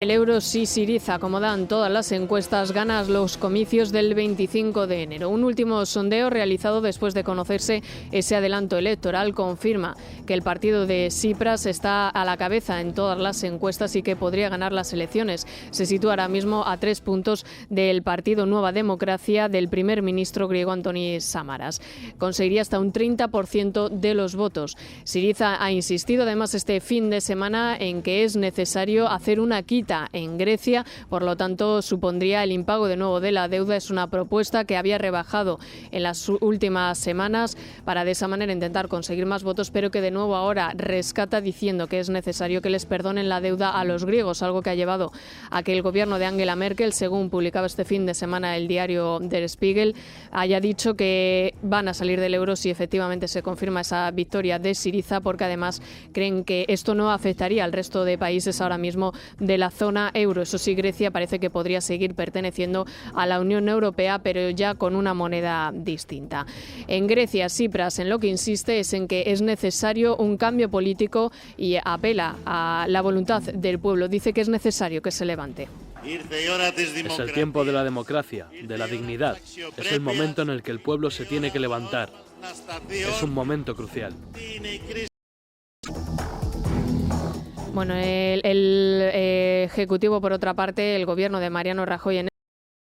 El euro sí Syriza, como dan todas las encuestas, gana los comicios del 25 de enero. Un último sondeo realizado después de conocerse ese adelanto electoral confirma que el partido de Tsipras está a la cabeza en todas las encuestas y que podría ganar las elecciones. Se sitúa ahora mismo a 3 puntos del partido Nueva Democracia del primer ministro griego Antonis Samaras. Conseguiría hasta un 30% de los votos. Syriza ha insistido además este fin de semana en que es necesario hacer una quita en Grecia, por lo tanto supondría el impago de nuevo de la deuda. Es una propuesta que había rebajado en las últimas semanas para de esa manera intentar conseguir más votos, pero que de nuevo ahora rescata diciendo que es necesario que les perdonen la deuda a los griegos, algo que ha llevado a que el gobierno de Angela Merkel, según publicaba este fin de semana el diario Der Spiegel, haya dicho que van a salir del euro si efectivamente se confirma esa victoria de Syriza, porque además creen que esto no afectaría al resto de países ahora mismo de la zona euro. Eso sí, Grecia parece que podría seguir perteneciendo a la Unión Europea, pero ya con una moneda distinta. En Grecia, Tsipras en lo que insiste es en que es necesario un cambio político y apela a la voluntad del pueblo. Dice que es necesario que se levante. Es el tiempo de la democracia, de la dignidad. Es el momento en el que el pueblo se tiene que levantar. Es un momento crucial. Bueno, el Ejecutivo, por otra parte, el gobierno de Mariano Rajoy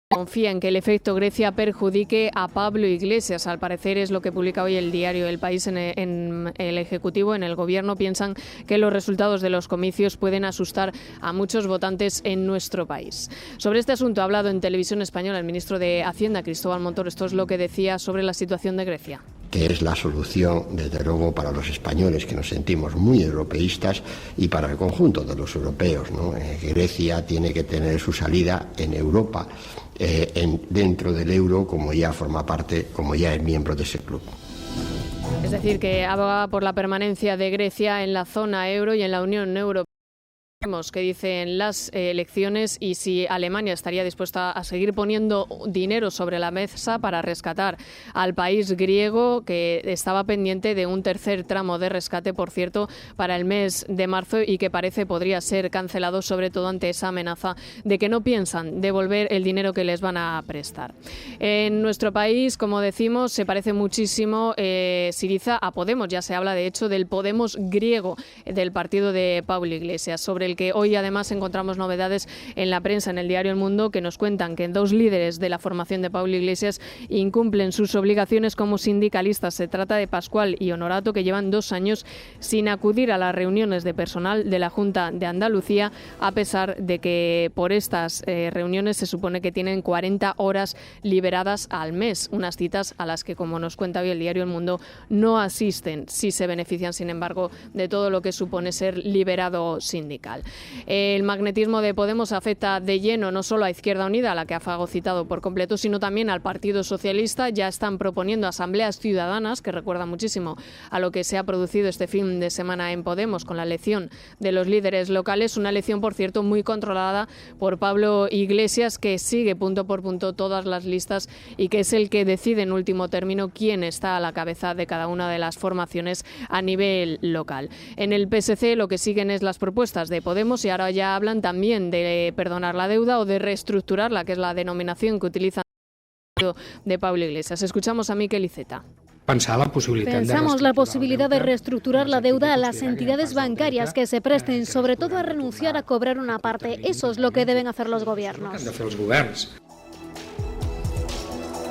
confía en que el efecto Grecia perjudique a Pablo Iglesias. Al parecer es lo que publica hoy el diario El País. En el Ejecutivo, en el Gobierno, piensan que los resultados de los comicios pueden asustar a muchos votantes en nuestro país. Sobre este asunto ha hablado en Televisión Española el ministro de Hacienda, Cristóbal Montoro. Esto es lo que decía sobre la situación de Grecia. Que es la solución, desde luego, para los españoles, que nos sentimos muy europeístas, y para el conjunto de los europeos, ¿no? Grecia tiene que tener su salida en Europa, dentro del euro, como ya forma parte, como ya es miembro de ese club. Es decir, que aboga por la permanencia de Grecia en la zona euro y en la Unión Europea. Veremos qué dicen las elecciones y si Alemania estaría dispuesta a seguir poniendo dinero sobre la mesa para rescatar al país griego, que estaba pendiente de un tercer tramo de rescate, por cierto, para el mes de marzo, y que parece podría ser cancelado, sobre todo ante esa amenaza de que no piensan devolver el dinero que les van a prestar. En nuestro país, como decimos, se parece muchísimo Syriza a Podemos. Ya se habla, de hecho, del Podemos griego, del partido de Pablo Iglesias, sobre el que hoy además encontramos novedades en la prensa, en el diario El Mundo, que nos cuentan que 2 líderes de la formación de Pablo Iglesias incumplen sus obligaciones como sindicalistas. Se trata de Pascual y Honorato, que llevan 2 años sin acudir a las reuniones de personal de la Junta de Andalucía, a pesar de que por estas reuniones se supone que tienen 40 horas liberadas al mes, unas citas a las que, como nos cuenta hoy el diario El Mundo, no asisten. Sí se benefician, sin embargo, de todo lo que supone ser liberado sindical. El magnetismo de Podemos afecta de lleno no solo a Izquierda Unida, a la que ha fagocitado por completo, sino también al Partido Socialista. Ya están proponiendo asambleas ciudadanas, que recuerda muchísimo a lo que se ha producido este fin de semana en Podemos con la elección de los líderes locales. Una elección, por cierto, muy controlada por Pablo Iglesias, que sigue punto por punto todas las listas y que es el que decide en último término quién está a la cabeza de cada una de las formaciones a nivel local. En el PSC lo que siguen es las propuestas de Podemos, y ahora ya hablan también de perdonar la deuda o de reestructurarla, que es la denominación que utilizan de Pablo Iglesias. Escuchamos a Miquel Iceta. Pensamos la posibilidad de reestructurar la deuda a las entidades bancarias que se presten, sobre todo a renunciar a cobrar una parte. Eso es lo que deben hacer los gobiernos.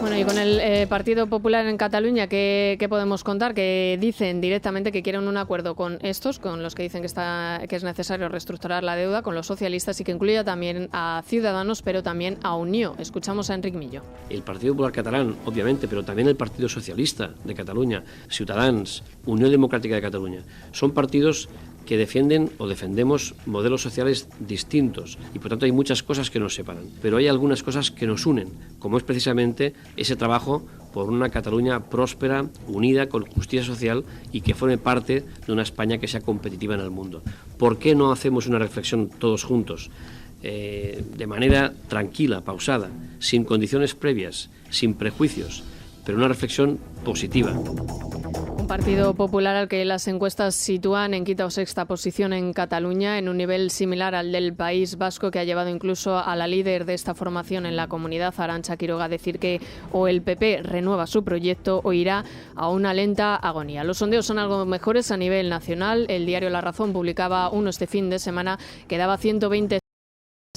Bueno, y con el Partido Popular en Cataluña, ¿qué podemos contar? Que dicen directamente que quieren un acuerdo con estos, con los que dicen que es necesario reestructurar la deuda, con los socialistas, y que incluya también a Ciudadanos, pero también a Unió. Escuchamos a Enric Millo. El Partido Popular catalán, obviamente, pero también el Partido Socialista de Cataluña, Ciutadans, Unió Democrática de Cataluña, son partidos que defienden o defendemos modelos sociales distintos, y por tanto hay muchas cosas que nos separan, pero hay algunas cosas que nos unen, como es precisamente ese trabajo por una Cataluña próspera, unida, con justicia social, y que forme parte de una España que sea competitiva en el mundo. ¿Por qué no hacemos una reflexión todos juntos, de manera tranquila, pausada, sin condiciones previas, sin prejuicios, pero una reflexión positiva? Un Partido Popular al que las encuestas sitúan en quinta o sexta posición en Cataluña, en un nivel similar al del País Vasco, que ha llevado incluso a la líder de esta formación en la comunidad, Arantxa Quiroga, a decir que o el PP renueva su proyecto o irá a una lenta agonía. Los sondeos son algo mejores a nivel nacional. El diario La Razón publicaba uno este fin de semana que daba 120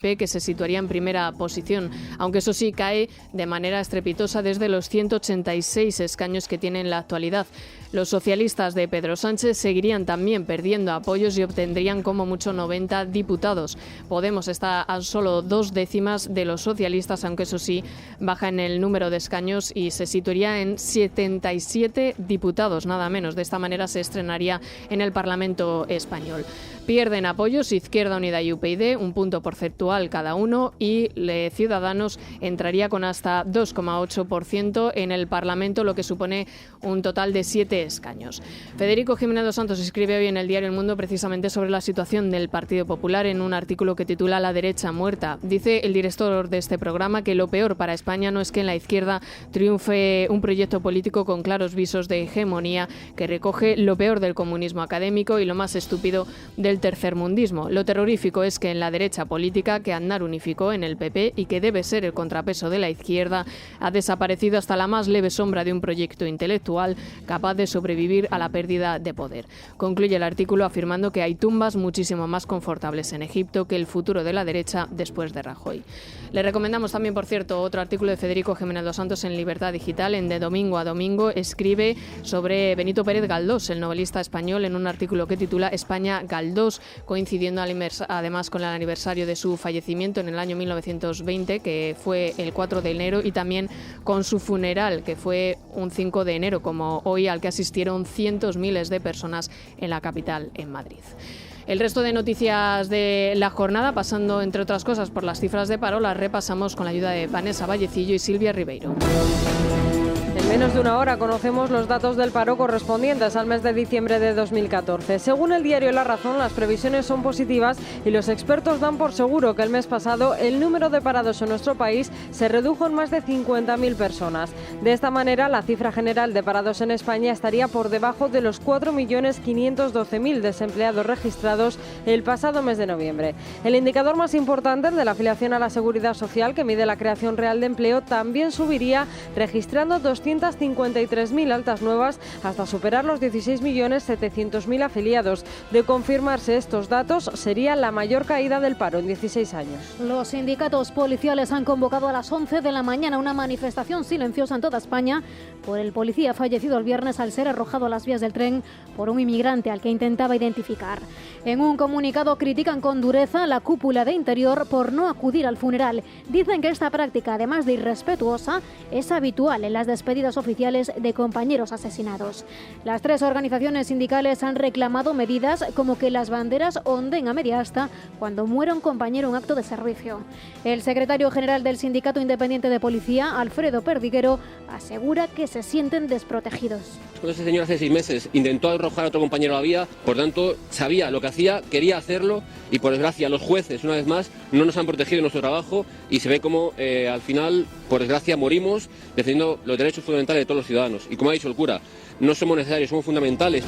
que se situaría en primera posición, aunque eso sí cae de manera estrepitosa desde los 186 escaños que tiene en la actualidad. Los socialistas de Pedro Sánchez seguirían también perdiendo apoyos y obtendrían como mucho 90 diputados. Podemos está a solo 2 décimas de los socialistas, aunque eso sí baja en el número de escaños y se situaría en 77 diputados, nada menos. De esta manera se estrenaría en el Parlamento español. Pierden apoyos Izquierda Unida y UPyD, un punto porcentual cada uno, y Ciudadanos entraría con hasta 2,8% en el Parlamento, lo que supone un total de 7 escaños. Federico Jiménez dos Santos escribe hoy en el diario El Mundo precisamente sobre la situación del Partido Popular en un artículo que titula La derecha muerta. Dice el director de este programa que lo peor para España no es que en la izquierda triunfe un proyecto político con claros visos de hegemonía que recoge lo peor del comunismo académico y lo más estúpido del tercermundismo. Lo terrorífico es que en la derecha política que Aznar unificó en el PP y que debe ser el contrapeso de la izquierda ha desaparecido hasta la más leve sombra de un proyecto intelectual capaz de sobrevivir a la pérdida de poder. Concluye el artículo afirmando que hay tumbas muchísimo más confortables en Egipto que el futuro de la derecha después de Rajoy. Le recomendamos también, por cierto, otro artículo de Federico Jiménez dos Santos en Libertad Digital, en De Domingo a Domingo. Escribe sobre Benito Pérez Galdós, el novelista español, en un artículo que titula España Galdós, coincidiendo además con el aniversario de su fallecimiento en el año 1920, que fue el 4 de enero, y también con su funeral, que fue un 5 de enero, como hoy, al que asistieron cientos miles de personas en la capital, en Madrid. El resto de noticias de la jornada, pasando entre otras cosas por las cifras de paro, las repasamos con la ayuda de Vanessa Vallecillo y Silvia Ribeiro. En menos de una hora conocemos los datos del paro correspondientes al mes de diciembre de 2014. Según el diario La Razón, las previsiones son positivas y los expertos dan por seguro que el mes pasado el número de parados en nuestro país se redujo en más de 50.000 personas. De esta manera, la cifra general de parados en España estaría por debajo de los 4.512.000 desempleados registrados el pasado mes de noviembre. El indicador más importante, el de la afiliación a la Seguridad Social, que mide la creación real de empleo, también subiría, registrando 253.000 altas nuevas hasta superar los 16.700.000 afiliados. De confirmarse estos datos, sería la mayor caída del paro en 16 años. Los sindicatos policiales han convocado a las 11 de la mañana una manifestación silenciosa en toda España por el policía fallecido el viernes al ser arrojado a las vías del tren por un inmigrante al que intentaba identificar. En un comunicado critican con dureza la cúpula de Interior por no acudir al funeral. Dicen que esta práctica, además de irrespetuosa, es habitual en las despedidas oficiales de compañeros asesinados. Las 3 organizaciones sindicales han reclamado medidas como que las banderas onden a media asta cuando muera un compañero en acto de servicio. El secretario general del Sindicato Independiente de Policía, Alfredo Perdiguero, asegura que se sienten desprotegidos. Este señor hace 6 meses intentó arrojar a otro compañero a la vía, por tanto sabía lo que hacía, quería hacerlo y por desgracia los jueces, una vez más, no nos han protegido en nuestro trabajo y se ve como al final, por desgracia, morimos defendiendo los derechos fundamentales de todos los ciudadanos. Y como ha dicho el cura, no somos necesarios, somos fundamentales.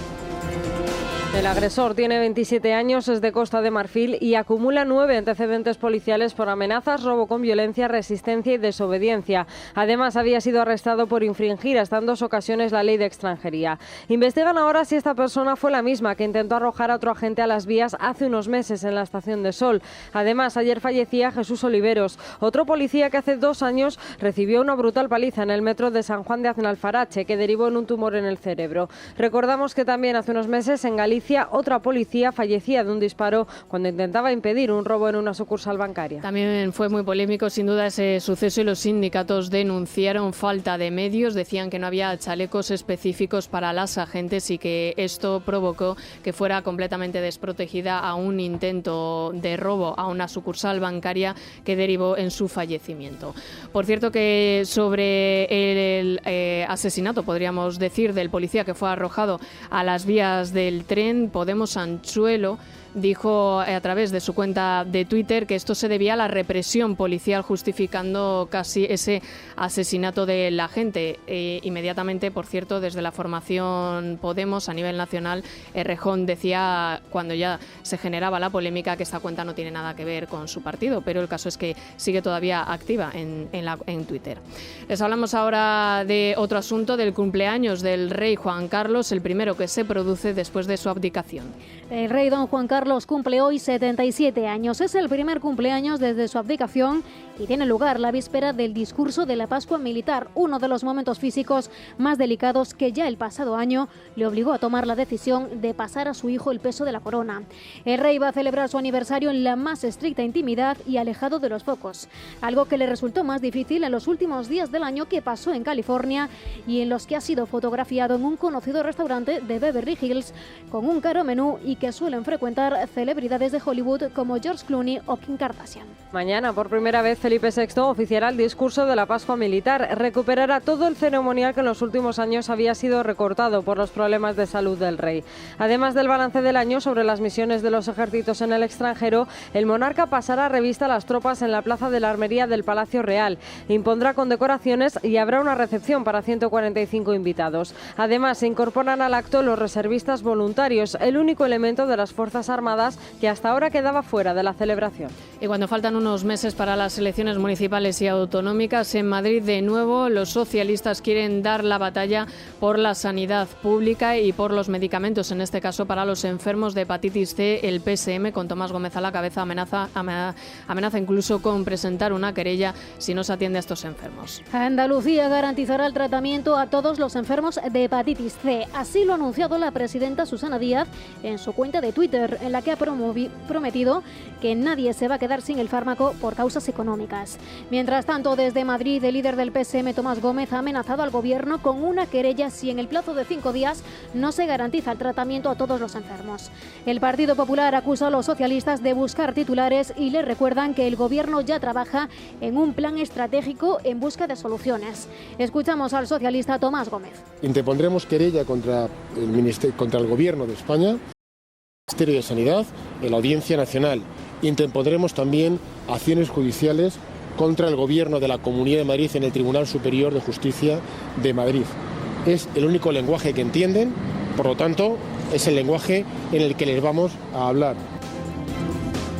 El agresor tiene 27 años, es de Costa de Marfil y acumula 9 antecedentes policiales por amenazas, robo con violencia, resistencia y desobediencia. Además, había sido arrestado por infringir hasta en 2 ocasiones la ley de extranjería. Investigan ahora si esta persona fue la misma que intentó arrojar a otro agente a las vías hace unos meses en la Estación de Sol. Además, ayer fallecía Jesús Oliveros, otro policía que hace 2 años recibió una brutal paliza en el metro de San Juan de Aznalfarache, que derivó en un tumor en el cerebro. Recordamos que también hace unos meses en Galicia otra policía fallecía de un disparo cuando intentaba impedir un robo en una sucursal bancaria. También fue muy polémico sin duda ese suceso y los sindicatos denunciaron falta de medios, decían que no había chalecos específicos para las agentes y que esto provocó que fuera completamente desprotegida a un intento de robo a una sucursal bancaria que derivó en su fallecimiento. Por cierto que sobre el asesinato, podríamos decir, del policía que fue arrojado a las vías del tren, Podemos Anchuelo dijo a través de su cuenta de Twitter que esto se debía a la represión policial, justificando casi ese asesinato de la gente. Inmediatamente, por cierto, desde la formación Podemos a nivel nacional, Errejón decía, cuando ya se generaba la polémica, que esta cuenta no tiene nada que ver con su partido, pero el caso es que sigue todavía activa en Twitter. Les hablamos ahora de otro asunto, del cumpleaños del rey Juan Carlos, el primero que se produce después de su abdicación. El rey don Juan Carlos cumple hoy 77 años. Es el primer cumpleaños desde su abdicación y tiene lugar la víspera del discurso de la Pascua Militar, uno de los momentos físicos más delicados que ya el pasado año le obligó a tomar la decisión de pasar a su hijo el peso de la corona. El rey va a celebrar su aniversario en la más estricta intimidad y alejado de los focos, algo que le resultó más difícil en los últimos días del año que pasó en California y en los que ha sido fotografiado en un conocido restaurante de Beverly Hills con un caro menú y que suelen frecuentar celebridades de Hollywood como George Clooney o Kim Kardashian. Mañana, por primera vez, Felipe VI oficiará el discurso de la Pascua Militar. Recuperará todo el ceremonial que en los últimos años había sido recortado por los problemas de salud del rey. Además del balance del año sobre las misiones de los ejércitos en el extranjero, el monarca pasará revista a las tropas en la Plaza de la Armería del Palacio Real. Impondrá condecoraciones y habrá una recepción para 145 invitados. Además, se incorporan al acto los reservistas voluntarios, el único elemento de las Fuerzas Armadas que hasta ahora quedaba fuera de la celebración. Y cuando faltan unos meses para las elecciones municipales y autonómicas, en Madrid de nuevo los socialistas quieren dar la batalla por la sanidad pública y por los medicamentos, en este caso para los enfermos de hepatitis C. El PSM, con Tomás Gómez a la cabeza, amenaza incluso con presentar una querella si no se atiende a estos enfermos. Andalucía garantizará el tratamiento a todos los enfermos de hepatitis C. Así lo ha anunciado la presidenta Susana Díaz en su cuenta de Twitter, en la que ha prometido que nadie se va a quedar sin el fármaco por causas económicas. Mientras tanto, desde Madrid, el líder del PSM, Tomás Gómez, ha amenazado al gobierno con una querella si en el plazo de 5 días no se garantiza el tratamiento a todos los enfermos. El Partido Popular acusa a los socialistas de buscar titulares y les recuerdan que el gobierno ya trabaja en un plan estratégico en busca de soluciones. Escuchamos al socialista Tomás Gómez. Interpondremos querella contra el gobierno de España, el Ministerio de Sanidad, en la Audiencia Nacional. Interpondremos también acciones judiciales contra el gobierno de la Comunidad de Madrid en el Tribunal Superior de Justicia de Madrid. Es el único lenguaje que entienden, por lo tanto, es el lenguaje en el que les vamos a hablar.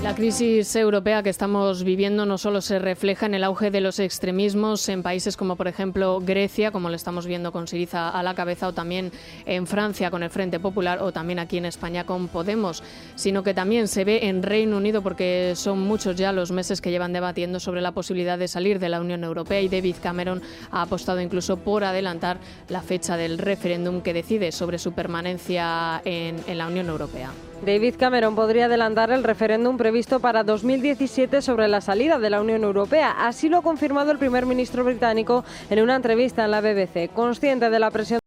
La crisis europea que estamos viviendo no solo se refleja en el auge de los extremismos en países como, por ejemplo, Grecia, como lo estamos viendo con Syriza a la cabeza, o también en Francia con el Frente Popular, o también aquí en España con Podemos, sino que también se ve en Reino Unido, porque son muchos ya los meses que llevan debatiendo sobre la posibilidad de salir de la Unión Europea, y David Cameron ha apostado incluso por adelantar la fecha del referéndum que decide sobre su permanencia en la Unión Europea. David Cameron podría adelantar el referéndum previsto para 2017 sobre la salida de la Unión Europea. Así lo ha confirmado el primer ministro británico en una entrevista en la BBC. Consciente de la presión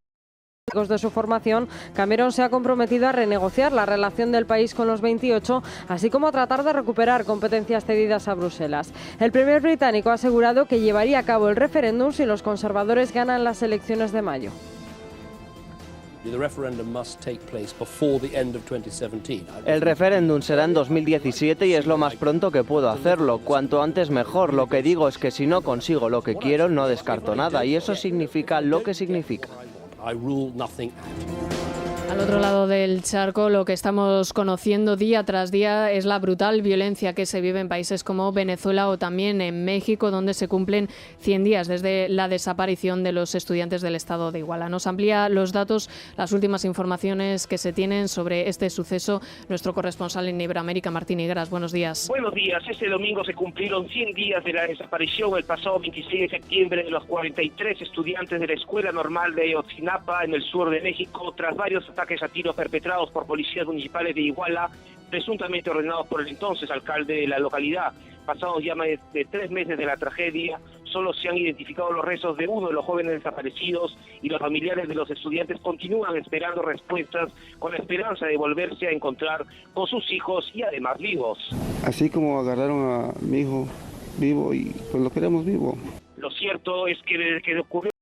de su formación, Cameron se ha comprometido a renegociar la relación del país con los 28, así como a tratar de recuperar competencias cedidas a Bruselas. El primer británico ha asegurado que llevaría a cabo el referéndum si los conservadores ganan las elecciones de mayo. El referéndum será en 2017 y es lo más pronto que puedo hacerlo. Cuanto antes mejor. Lo que digo es que si no consigo lo que quiero, no descarto nada, y eso significa lo que significa. Al otro lado del charco, lo que estamos conociendo día tras día es la brutal violencia que se vive en países como Venezuela o también en México, donde se cumplen 100 días desde la desaparición de los estudiantes del estado de Iguala. Nos amplía los datos, las últimas informaciones que se tienen sobre este suceso, nuestro corresponsal en Iberoamérica, Martín Higueras. Buenos días. Buenos días. Este domingo se cumplieron 100 días de la desaparición el pasado 26 de septiembre de los 43 estudiantes de la Escuela Normal de Ayotzinapa en el sur de México, tras varios ataques a tiros perpetrados por policías municipales de Iguala, presuntamente ordenados por el entonces alcalde de la localidad. Pasados ya más de 3 meses de la tragedia, solo se han identificado los restos de uno de los jóvenes desaparecidos y los familiares de los estudiantes continúan esperando respuestas con la esperanza de volverse a encontrar con sus hijos y además vivos. Así como agarraron a mi hijo vivo y pues lo queremos vivo. Lo cierto es que desde que ocurrió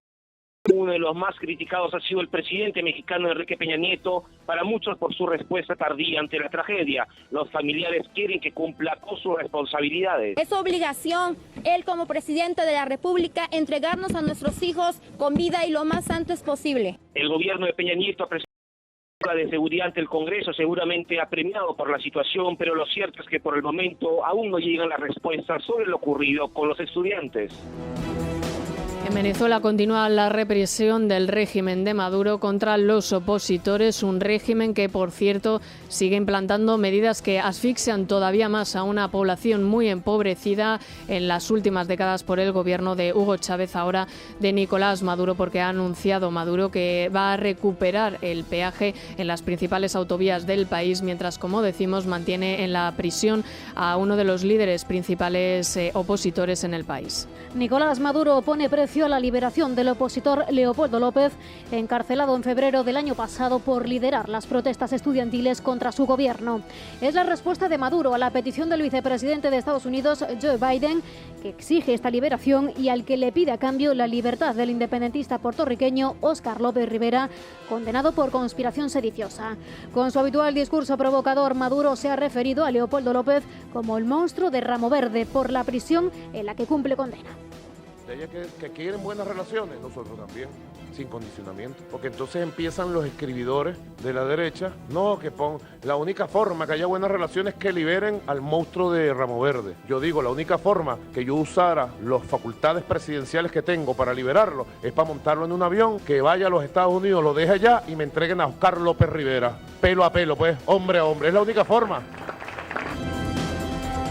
uno de los más criticados ha sido el presidente mexicano Enrique Peña Nieto, para muchos por su respuesta tardía ante la tragedia. Los familiares quieren que cumpla con sus responsabilidades. Es obligación, él como presidente de la República, entregarnos a nuestros hijos con vida y lo más antes posible. El gobierno de Peña Nieto ha presentado de seguridad ante el Congreso, seguramente apremiado por la situación, pero lo cierto es que por el momento aún no llegan las respuestas sobre lo ocurrido con los estudiantes. En Venezuela continúa la represión del régimen de Maduro contra los opositores, un régimen que, por cierto, sigue implantando medidas que asfixian todavía más a una población muy empobrecida en las últimas décadas por el gobierno de Hugo Chávez, ahora de Nicolás Maduro, porque ha anunciado Maduro que va a recuperar el peaje en las principales autovías del país, mientras, como decimos, mantiene en la prisión a uno de los líderes principales opositores en el país. Nicolás Maduro pone precio a la liberación del opositor Leopoldo López, encarcelado en febrero del año pasado por liderar las protestas estudiantiles contra su gobierno. Es la respuesta de Maduro a la petición del vicepresidente de Estados Unidos, Joe Biden, que exige esta liberación y al que le pide a cambio la libertad del independentista puertorriqueño Óscar López Rivera, condenado por conspiración sediciosa. Con su habitual discurso provocador, Maduro se ha referido a Leopoldo López como el monstruo de Ramo Verde por la prisión en la que cumple condena. Ella que quieren buenas relaciones, nosotros también, sin condicionamiento, porque entonces empiezan los escribidores de la derecha, la única forma que haya buenas relaciones es que liberen al monstruo de Ramo Verde. Yo digo, la única forma que yo usara las facultades presidenciales que tengo para liberarlo es para montarlo en un avión, que vaya a los Estados Unidos, lo deje allá y me entreguen a Óscar López Rivera, pelo a pelo, pues, hombre a hombre, es la única forma.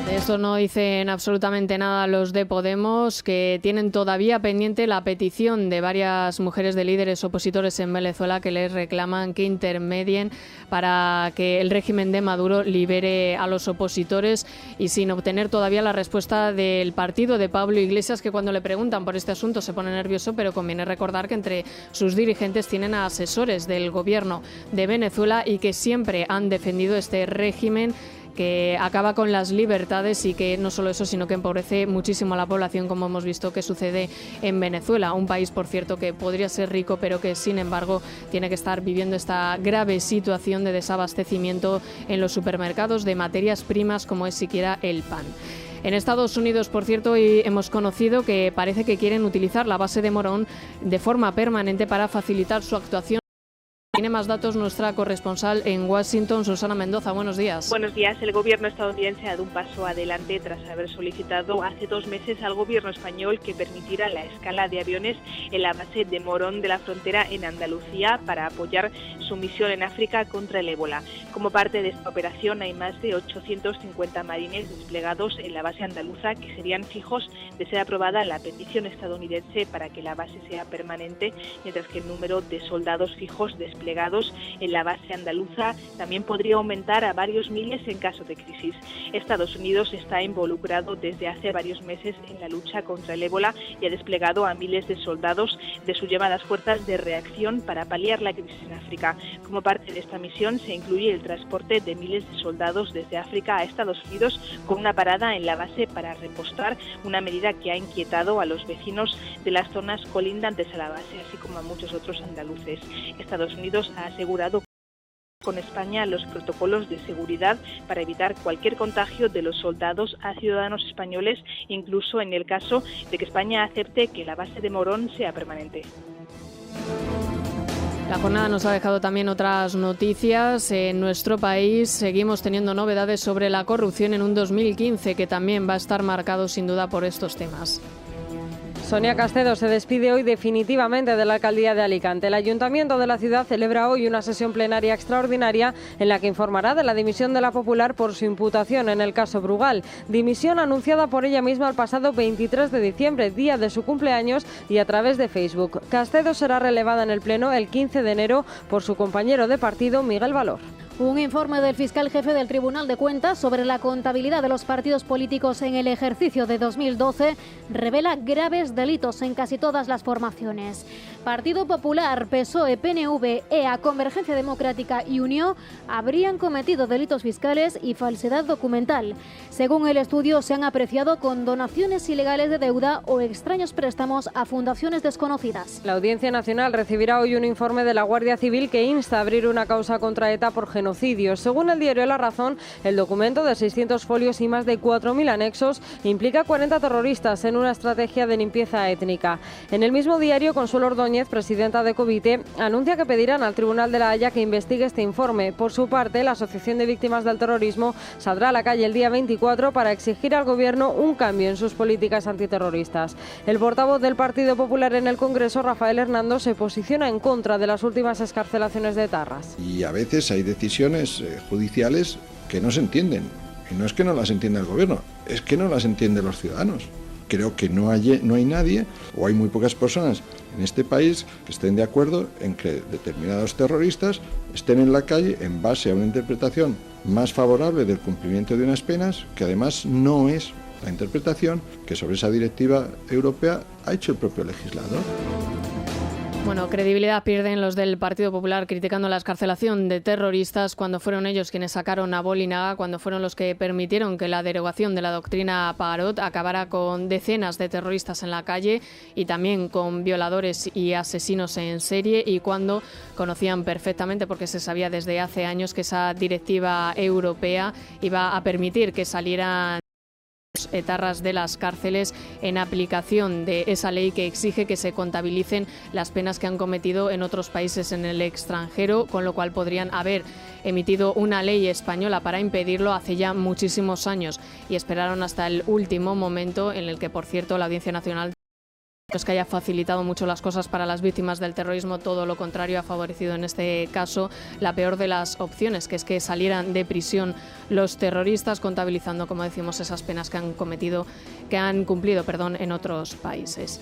De eso no dicen absolutamente nada los de Podemos, que tienen todavía pendiente la petición de varias mujeres de líderes opositores en Venezuela que les reclaman que intermedien para que el régimen de Maduro libere a los opositores, y sin obtener todavía la respuesta del partido de Pablo Iglesias, que cuando le preguntan por este asunto se pone nervioso, pero conviene recordar que entre sus dirigentes tienen a asesores del gobierno de Venezuela y que siempre han defendido este régimen que acaba con las libertades y que no solo eso, sino que empobrece muchísimo a la población, como hemos visto que sucede en Venezuela, un país, por cierto, que podría ser rico, pero que sin embargo tiene que estar viviendo esta grave situación de desabastecimiento en los supermercados de materias primas como es siquiera el pan. En Estados Unidos, por cierto, hoy hemos conocido que parece que quieren utilizar la base de Morón de forma permanente para facilitar su actuación. Tiene más datos nuestra corresponsal en Washington, Susana Mendoza. Buenos días. Buenos días. El gobierno estadounidense ha dado un paso adelante tras haber solicitado hace 2 meses al gobierno español que permitiera la escala de aviones en la base de Morón de la frontera en Andalucía para apoyar su misión en África contra el ébola. Como parte de esta operación hay más de 850 marines desplegados en la base andaluza que serían fijos de ser aprobada la petición estadounidense para que la base sea permanente, mientras que el número de soldados fijos desplegados en la base andaluza también podría aumentar a varios miles en caso de crisis. Estados Unidos está involucrado desde hace varios meses en la lucha contra el ébola y ha desplegado a miles de soldados de sus llamadas fuerzas de reacción para paliar la crisis en África. Como parte de esta misión se incluye el transporte de miles de soldados desde África a Estados Unidos con una parada en la base para repostar, una medida que ha inquietado a los vecinos de las zonas colindantes a la base, así como a muchos otros andaluces. Estados Unidos ha asegurado con España los protocolos de seguridad para evitar cualquier contagio de los soldados a ciudadanos españoles, incluso en el caso de que España acepte que la base de Morón sea permanente. La jornada nos ha dejado también otras noticias. En nuestro país seguimos teniendo novedades sobre la corrupción en un 2015 que también va a estar marcado sin duda por estos temas. Sonia Castedo se despide hoy definitivamente de la alcaldía de Alicante. El ayuntamiento de la ciudad celebra hoy una sesión plenaria extraordinaria en la que informará de la dimisión de la Popular por su imputación en el caso Brugal. Dimisión anunciada por ella misma el pasado 23 de diciembre, día de su cumpleaños, y a través de Facebook. Castedo será relevada en el Pleno el 15 de enero por su compañero de partido, Miguel Valor. Un informe del fiscal jefe del Tribunal de Cuentas sobre la contabilidad de los partidos políticos en el ejercicio de 2012 revela graves delitos en casi todas las formaciones. Partido Popular, PSOE, PNV, EA, Convergencia Democrática y Unió habrían cometido delitos fiscales y falsedad documental. Según el estudio, se han apreciado condonaciones ilegales de deuda o extraños préstamos a fundaciones desconocidas. La Audiencia Nacional recibirá hoy un informe de la Guardia Civil que insta a abrir una causa contra ETA por genocidio. Según el diario La Razón, el documento de 600 folios y más de 4.000 anexos implica 40 terroristas en una estrategia de limpieza étnica. En el mismo diario, Consuelo Ordóñez, presidenta de Covite, anuncia que pedirán al Tribunal de la Haya que investigue este informe. Por su parte, la Asociación de Víctimas del Terrorismo saldrá a la calle el día 24 para exigir al Gobierno un cambio en sus políticas antiterroristas. El portavoz del Partido Popular en el Congreso, Rafael Hernando, se posiciona en contra de las últimas excarcelaciones de etarras. Y a veces hay decisiones judiciales que no se entienden. Y no es que no las entienda el Gobierno, es que no las entienden los ciudadanos. Creo que no hay nadie, o hay muy pocas personas en este país que estén de acuerdo en que determinados terroristas estén en la calle en base a una interpretación más favorable del cumplimiento de unas penas, que además no es la interpretación que sobre esa directiva europea ha hecho el propio legislador. Bueno, credibilidad pierden los del Partido Popular criticando la excarcelación de terroristas cuando fueron ellos quienes sacaron a Bolinaga, cuando fueron los que permitieron que la derogación de la doctrina Parot acabara con decenas de terroristas en la calle y también con violadores y asesinos en serie, y cuando conocían perfectamente, porque se sabía desde hace años, que esa directiva europea iba a permitir que salieran etarras de las cárceles en aplicación de esa ley que exige que se contabilicen las penas que han cometido en otros países en el extranjero, con lo cual podrían haber emitido una ley española para impedirlo hace ya muchísimos años, y esperaron hasta el último momento, en el que, por cierto, la Audiencia Nacional no es que haya facilitado mucho las cosas para las víctimas del terrorismo, todo lo contrario, ha favorecido en este caso la peor de las opciones, que es que salieran de prisión los terroristas, contabilizando, como decimos, esas penas que han cumplido en otros países.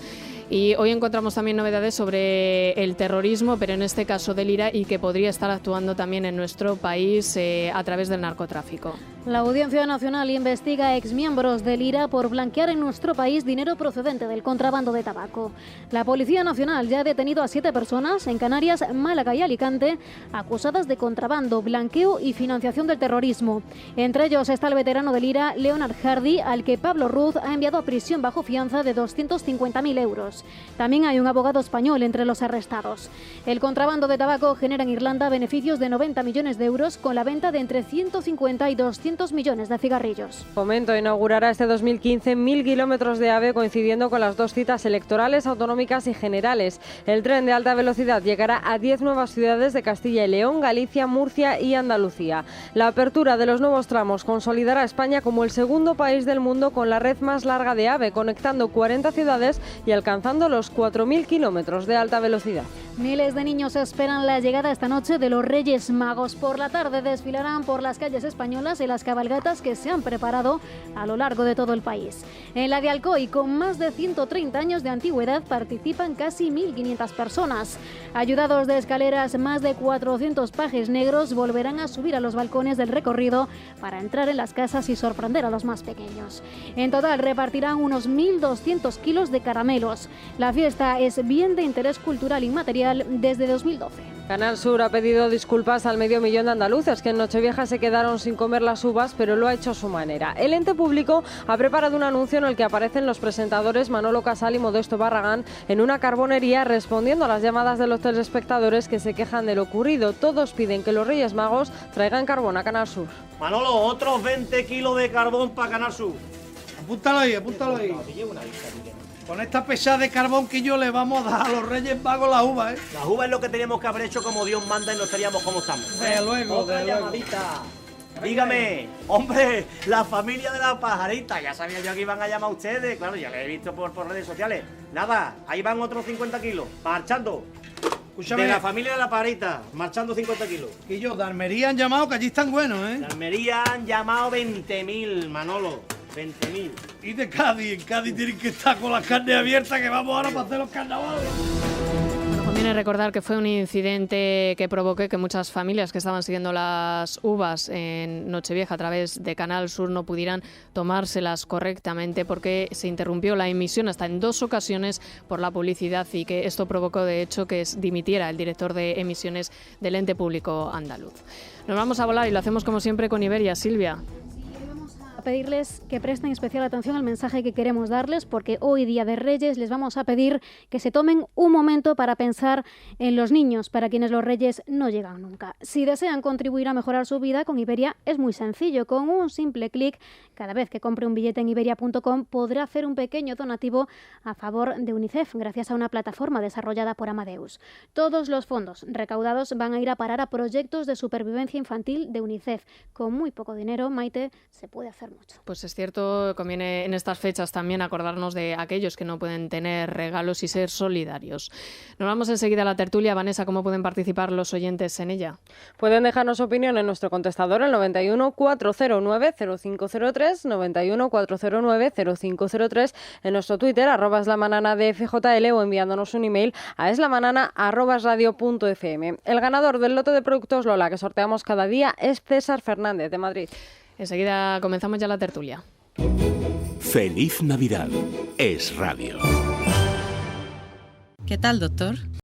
Y hoy encontramos también novedades sobre el terrorismo, pero en este caso del IRA, y que podría estar actuando también en nuestro país a través del narcotráfico. La Audiencia Nacional investiga a exmiembros del IRA por blanquear en nuestro país dinero procedente del contrabando de tabaco. La Policía Nacional ya ha detenido a 7 personas en Canarias, Málaga y Alicante, acusadas de contrabando, blanqueo y financiación del terrorismo. Entre ellos está el veterano del IRA, Leonard Hardy, al que Pablo Ruz ha enviado a prisión bajo fianza de 250.000 euros. También hay un abogado español entre los arrestados. El contrabando de tabaco genera en Irlanda beneficios de 90 millones de euros con la venta de entre 150 y 200 millones de cigarrillos. Fomento inaugurará este 2015 1.000 kilómetros de AVE, coincidiendo con las 2 citas electorales, autonómicas y generales. El tren de alta velocidad llegará a 10 nuevas ciudades de Castilla y León, Galicia, Murcia y Andalucía. La apertura de los nuevos tramos consolidará a España como el segundo país del mundo con la red más larga de AVE, conectando 40 ciudades y alcanzando los 4.000 kilómetros de alta velocidad. Miles de niños esperan la llegada esta noche de los Reyes Magos. Por la tarde desfilarán por las calles españolas en las cabalgatas que se han preparado a lo largo de todo el país. En la de Alcoy, con más de 130 años de antigüedad, participan casi 1.500 personas. Ayudados de escaleras, más de 400 pajes negros volverán a subir a los balcones del recorrido para entrar en las casas y sorprender a los más pequeños. En total repartirán unos 1.200 kilos de caramelos. La fiesta es bien de interés cultural inmaterial desde 2012. Canal Sur ha pedido disculpas al 500.000 de andaluces que en Nochevieja se quedaron sin comer las uvas, pero lo ha hecho a su manera. El ente público ha preparado un anuncio en el que aparecen los presentadores Manolo Casal y Modesto Barragán en una carbonería, respondiendo a las llamadas de los telespectadores que se quejan de lo ocurrido. Todos piden que los Reyes Magos traigan carbón a Canal Sur. Manolo, otros 20 kilos de carbón para Canal Sur. Apúntalo ahí, apúntalo ahí. Con esta pesada de carbón que yo le vamos a dar a los Reyes Magos las uvas, ¿eh? Las uvas es lo que teníamos que haber hecho como Dios manda y no estaríamos como estamos. De luego, otra llamadita. Dígame, hombre, la familia de la pajarita. Ya sabía yo que iban a llamar a ustedes. Claro, ya le he visto por redes sociales. Nada, ahí van otros 50 kilos, marchando. Escúchame. De la familia de la pajarita, marchando 50 kilos. Y yo, de Almería han llamado, que allí están buenos, ¿eh? De Almería han llamado 20.000, Manolo. 20.000. Y de Cádiz, en Cádiz tienen que estar con las carnes abiertas, que vamos ahora para hacer los carnavales. Bueno, Conviene recordar que fue un incidente que provocó que muchas familias que estaban siguiendo las uvas en Nochevieja a través de Canal Sur no pudieran tomárselas correctamente porque se interrumpió la emisión hasta en 2 ocasiones por la publicidad y que esto provocó de hecho que dimitiera el director de emisiones del ente público andaluz. Nos vamos a volar y lo hacemos como siempre con Iberia. Silvia. A pedirles que presten especial atención al mensaje que queremos darles, porque hoy, Día de Reyes, les vamos a pedir que se tomen un momento para pensar en los niños, para quienes los Reyes no llegan nunca. Si desean contribuir a mejorar su vida con Iberia, es muy sencillo. Con un simple clic, cada vez que compre un billete en iberia.com, podrá hacer un pequeño donativo a favor de UNICEF, gracias a una plataforma desarrollada por Amadeus. Todos los fondos recaudados van a ir a parar a proyectos de supervivencia infantil de UNICEF. Con muy poco dinero, Maite, se puede hacer mucho. Pues es cierto, conviene en estas fechas también acordarnos de aquellos que no pueden tener regalos y ser solidarios. Nos vamos enseguida a la tertulia. Vanessa, ¿cómo pueden participar los oyentes en ella? Pueden dejarnos su opinión en nuestro contestador, el 91 409 0503, 91 409 0503, en nuestro Twitter, @eslamanana de FJL, o enviándonos un email a eslamanana@radio.fm. El ganador del lote de productos Lola que sorteamos cada día es César Fernández, de Madrid. Enseguida comenzamos ya la tertulia. Feliz Navidad. Es Radio. ¿Qué tal, doctor?